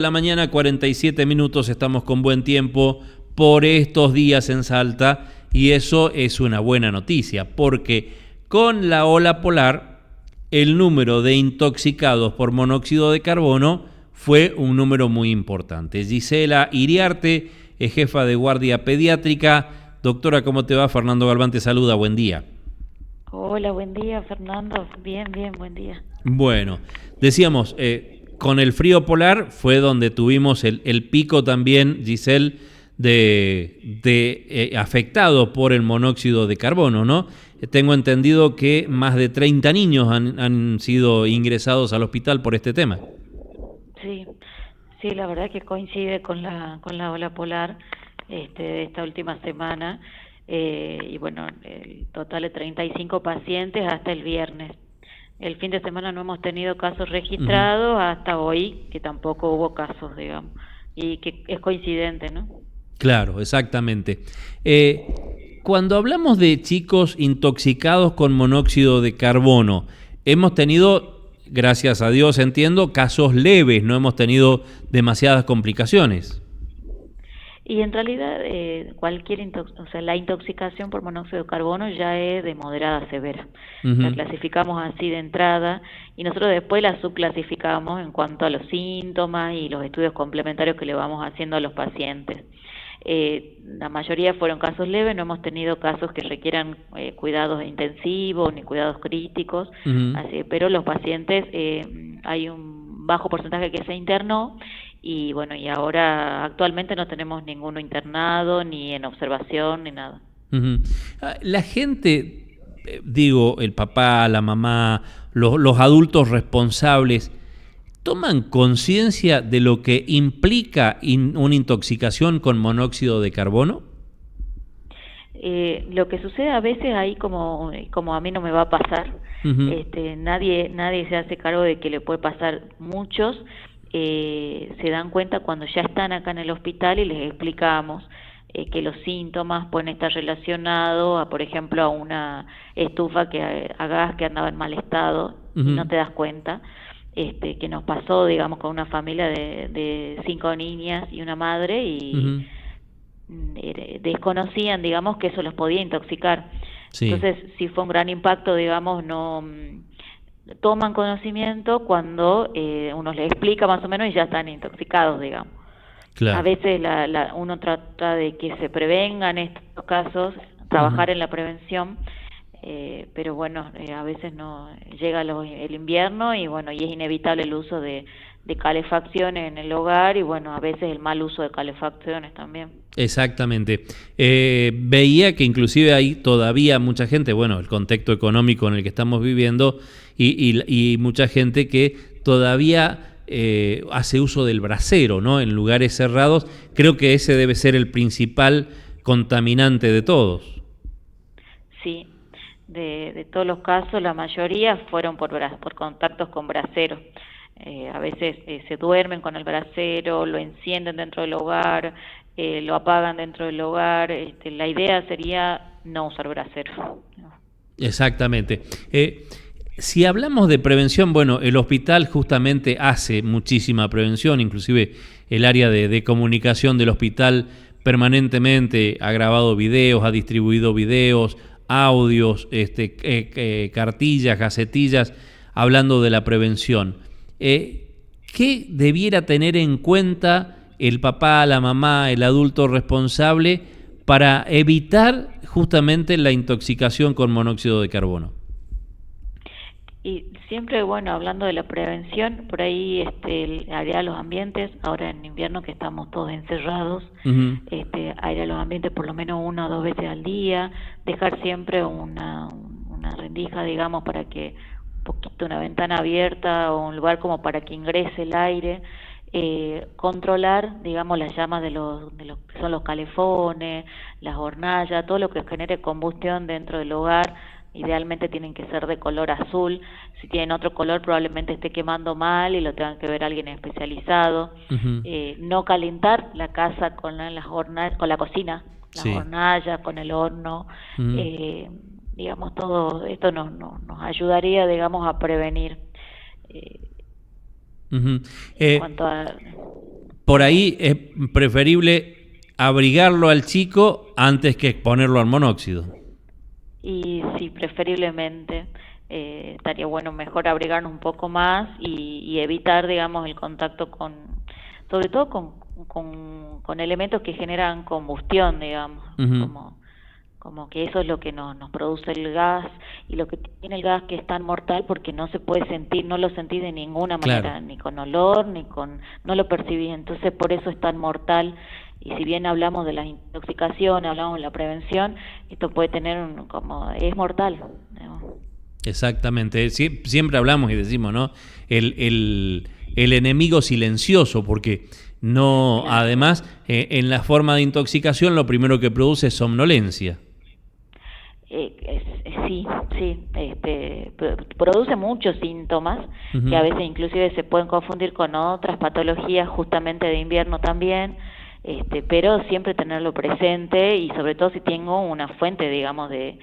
La mañana, 47 minutos, estamos con buen tiempo por estos días en Salta y eso es una buena noticia porque con la ola polar el número de intoxicados por monóxido de carbono fue un número muy importante. Gisela Iriarte es jefa de guardia pediátrica. Doctora, ¿cómo te va? Fernando Galván te saluda, buen día. Hola, buen día, Fernando. Bien, bien, buen día. Bueno, decíamos, con el frío polar fue donde tuvimos el pico también, Giselle, de afectados por el monóxido de carbono, ¿no? Tengo entendido que más de 30 niños han sido ingresados al hospital por este tema. Sí, sí, la verdad que coincide con la ola polar de esta última semana. Y bueno, el total de 35 pacientes hasta el viernes. El fin de semana no hemos tenido casos Ujú. registrados hasta hoy, que tampoco hubo casos, digamos, y que es coincidente, ¿no? Claro, exactamente. Cuando hablamos de chicos intoxicados con monóxido de carbono, hemos tenido, gracias a Dios entiendo, casos leves, no hemos tenido demasiadas complicaciones. Y en realidad o sea, la intoxicación por monóxido de carbono ya es de moderada a severa. La Ujú. clasificamos así de entrada y nosotros después la subclasificamos en cuanto a los síntomas y los estudios complementarios que le vamos haciendo a los pacientes. La mayoría fueron casos leves, no hemos tenido casos que requieran cuidados intensivos ni cuidados críticos, Ujú. así, pero los pacientes, hay un bajo porcentaje que se internó y bueno, y ahora actualmente no tenemos ninguno internado, ni en observación, ni nada. Ujú. La gente, digo, el papá, la mamá, los adultos responsables, ¿toman conciencia de lo que implica una intoxicación con monóxido de carbono? Lo que sucede a veces ahí, como a mí no me va a pasar, Ujú. nadie se hace cargo de que le puede pasar. Muchos se dan cuenta cuando ya están acá en el hospital y les explicamos que los síntomas pueden estar relacionados a, por ejemplo, a una estufa a gas que andaba en mal estado y no Ujú. te das cuenta. Que nos pasó, digamos, con una familia de 5 niñas y una madre, y Ujú. desconocían, digamos, que eso los podía intoxicar. Sí, Entonces, sí fue un gran impacto, digamos, no toman conocimiento cuando uno les explica más o menos y ya están intoxicados, digamos. A claro. veces uno trata de que se prevengan estos casos, Ujú. trabajar en la prevención, pero bueno, a veces no llega el invierno y bueno, y es inevitable el uso de calefacciones en el hogar y bueno, a veces el mal uso de calefacciones también. Exactamente. Veía que inclusive hay todavía mucha gente, bueno, el contexto económico en el que estamos viviendo y mucha gente que todavía hace uso del brasero, ¿no? En lugares cerrados. Creo que ese debe ser el principal contaminante de todos. Sí, de todos los casos, la mayoría fueron por contactos con braseros. A veces se duermen con el brasero, lo encienden dentro del hogar, lo apagan dentro del hogar. La idea sería no usar brasero. Exactamente. Si hablamos de prevención, bueno, el hospital justamente hace muchísima prevención, inclusive el área de comunicación del hospital permanentemente ha grabado videos, ha distribuido videos, audios, cartillas, gacetillas, hablando de la prevención. ¿Qué debiera tener en cuenta el papá, la mamá, el adulto responsable para evitar justamente la intoxicación con monóxido de carbono? Y siempre, bueno, hablando de la prevención, por ahí airear los ambientes, ahora en invierno que estamos todos encerrados, Ujú. airear los ambientes por lo menos 1 o 2 veces al día, dejar siempre una rendija, digamos, para que un poquito, una ventana abierta o un lugar como para que ingrese el aire, controlar, digamos, las llamas de los que son los calefones, las hornallas, todo lo que genere combustión dentro del hogar. Idealmente tienen que ser de color azul. Si tienen otro color probablemente esté quemando mal y lo tengan que ver alguien especializado. Ujú. No calentar la casa con la cocina, las Sí. hornallas, con el horno. Ujú. eh, digamos, todo esto nos ayudaría, digamos, a prevenir. Eh, Ujú. En cuanto a... Por ahí es preferible abrigarlo al chico antes que exponerlo al monóxido. Y sí, preferiblemente estaría bueno mejor abrigarnos un poco más y evitar, digamos, el contacto con, sobre todo con elementos que generan combustión, digamos, Ujú. como que eso es lo que nos produce el gas, y lo que tiene el gas que es tan mortal porque no se puede sentir, no lo sentís de ninguna Claro. manera, ni con olor, no lo percibís, entonces por eso es tan mortal. Y si bien hablamos de la intoxicación, hablamos de la prevención, esto puede tener es mortal, digamos. Exactamente. Siempre hablamos y decimos, ¿no? El enemigo silencioso, porque no, Claro. además, en la forma de intoxicación lo primero que produce es somnolencia. Sí, sí, produce muchos síntomas que a Ujú. veces inclusive se pueden confundir con otras patologías justamente de invierno también, pero siempre tenerlo presente, y sobre todo si tengo una fuente, digamos, de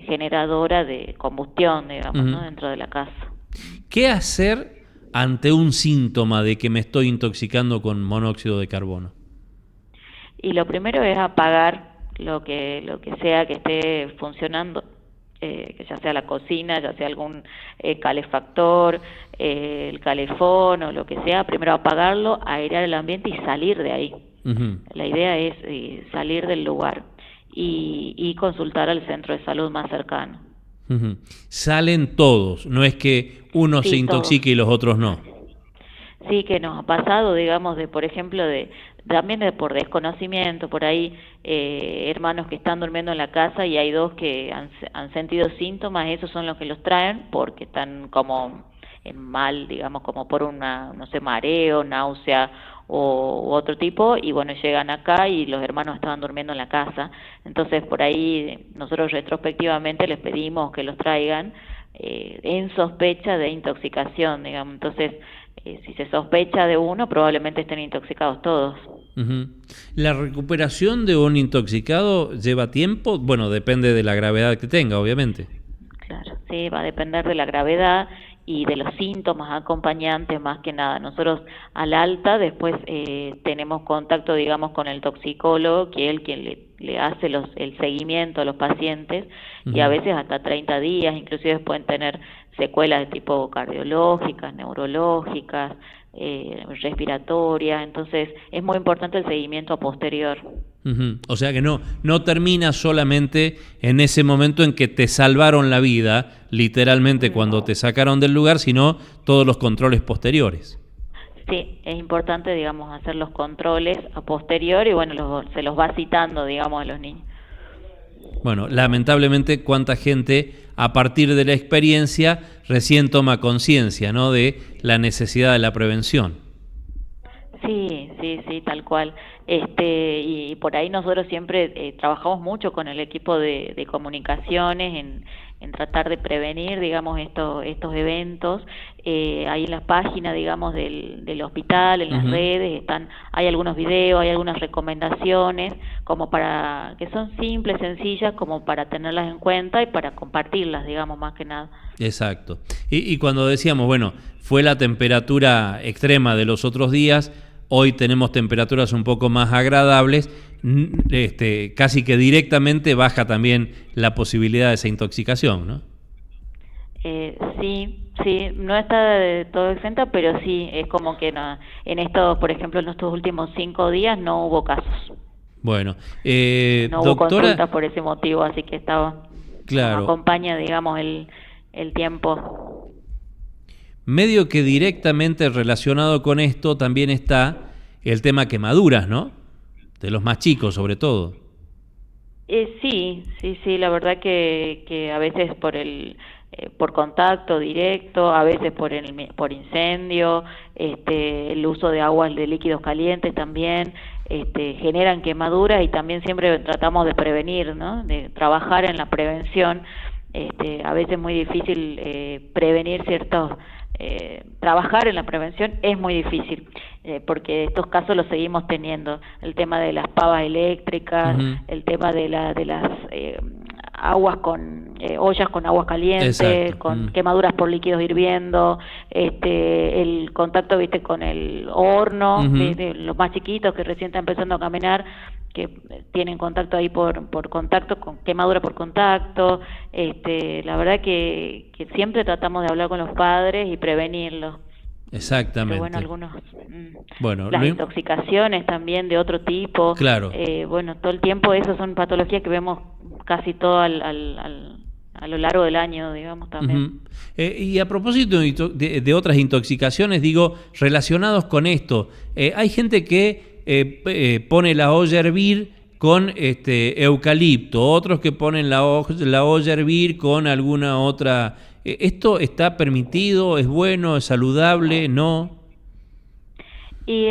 generadora de combustión, digamos, ¿no? Ujú. Dentro de la casa. ¿Qué hacer ante un síntoma de que me estoy intoxicando con monóxido de carbono? Y lo primero es apagar lo que sea que esté funcionando, que ya sea la cocina, ya sea algún calefactor, el calefón o lo que sea. Primero apagarlo, airear el ambiente y salir de ahí. Ujú. La idea es salir del lugar y consultar al centro de salud más cercano. Ujú. Salen todos, no es que uno se Sí, todos. intoxique y los otros no. Sí, que nos ha pasado, digamos, por ejemplo, también por desconocimiento, por ahí hermanos que están durmiendo en la casa y hay dos que han sentido síntomas, esos son los que los traen porque están como en mal, digamos, como por no sé, mareo, náusea u otro tipo, y bueno, llegan acá y los hermanos estaban durmiendo en la casa. Entonces, por ahí nosotros retrospectivamente les pedimos que los traigan en sospecha de intoxicación, digamos. Entonces, si se sospecha de uno, probablemente estén intoxicados todos. Ujú. ¿La recuperación de un intoxicado lleva tiempo? Bueno, depende de la gravedad que tenga, obviamente. Claro, sí, va a depender de la gravedad y de los síntomas acompañantes más que nada. Nosotros al alta después tenemos contacto, digamos, con el toxicólogo, que es el quien le hace el seguimiento a los pacientes, y a Ujú. veces hasta 30 días, inclusive pueden tener secuelas de tipo cardiológicas, neurológicas, respiratorias. Entonces es muy importante el seguimiento a posterior. Ujú. O sea que no termina solamente en ese momento en que te salvaron la vida, literalmente cuando te Mm. sacaron del lugar, sino todos los controles posteriores. Sí, es importante, digamos, hacer los controles a posteriori, y bueno, se los va citando, digamos, a los niños. Bueno, lamentablemente cuánta gente a partir de la experiencia recién toma conciencia, ¿no? De la necesidad de la prevención. Sí, sí, sí, tal cual. Y por ahí nosotros siempre trabajamos mucho con el equipo de comunicaciones en tratar de prevenir, digamos, estos eventos. Ahí en la página, digamos, del hospital, en las Ujú. redes, hay algunos videos, hay algunas recomendaciones, como que son simples, sencillas, como para tenerlas en cuenta y para compartirlas, digamos, más que nada. Exacto. Y cuando decíamos, bueno, fue la temperatura extrema de los otros días, hoy tenemos temperaturas un poco más agradables, casi que directamente baja también la posibilidad de esa intoxicación, ¿no? Sí, sí, no está de todo exenta, pero sí, es como que en estos, por ejemplo, en estos últimos 5 días no hubo casos, Bueno, no hubo doctora, consultas por ese motivo, así que nos claro, acompaña, digamos, el tiempo. medio que directamente relacionado con esto también está el tema quemaduras, ¿no? De los más chicos sobre todo. Sí, sí, sí, la verdad que a veces por contacto directo, a veces por incendio, el uso de aguas de líquidos calientes también, generan quemaduras, y también siempre tratamos de prevenir, ¿no? De trabajar en la prevención. A veces es muy difícil prevenir trabajar en la prevención es muy difícil, porque estos casos los seguimos teniendo, el tema de las pavas eléctricas, Ujú. el tema de las aguas ollas con agua caliente, Exacto. con quemaduras por líquidos hirviendo, el contacto, viste, con el horno, de los más chiquitos que recién están empezando a caminar, que tienen contacto ahí por contacto, con quemadura por contacto. La verdad que siempre tratamos de hablar con los padres y prevenirlos. Exactamente. Pero bueno, las lo intoxicaciones también de otro tipo. Claro. Bueno, todo el tiempo esas son patologías que vemos casi todo a lo largo del año, digamos, también. Y a propósito de otras intoxicaciones, digo, relacionados con esto, hay gente que pone la olla a hervir con eucalipto, otros que ponen la olla a hervir con alguna otra. ¿Esto está permitido? ¿Es bueno? ¿Es saludable? ¿No? Y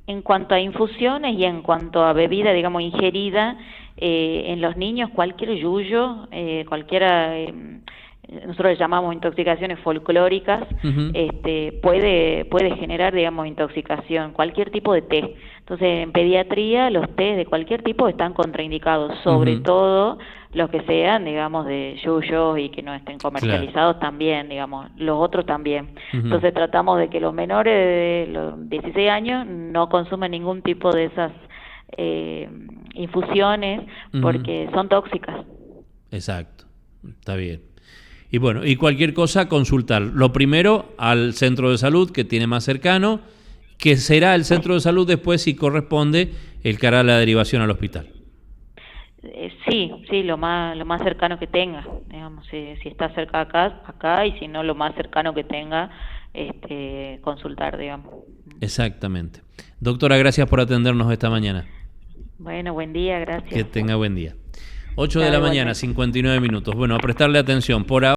en cuanto a infusiones y en cuanto a bebida, digamos, ingerida, en los niños cualquier yuyo, cualquiera, nosotros le llamamos intoxicaciones folclóricas, puede generar, digamos, intoxicación, cualquier tipo de té. Entonces, en pediatría los tés de cualquier tipo están contraindicados, sobre todo los que sean, digamos, de yuyos y que no estén comercializados. Claro. También, digamos, los otros también. Entonces tratamos de que los menores de los 16 años no consuman ningún tipo de esas infusiones porque son tóxicas. Exacto, está bien. Y bueno, y cualquier cosa, consultar. Lo primero al centro de salud que tiene más cercano, que será el centro de salud después, si corresponde, el que hará la derivación al hospital. Sí, lo más cercano que tenga, digamos, si está cerca acá, y si no, lo más cercano que tenga, consultar, digamos. Exactamente. Doctora, gracias por atendernos esta mañana. Bueno, buen día, gracias. Que tenga buen día. 8 de la mañana, 59 minutos. Bueno, a prestarle atención. Por ahora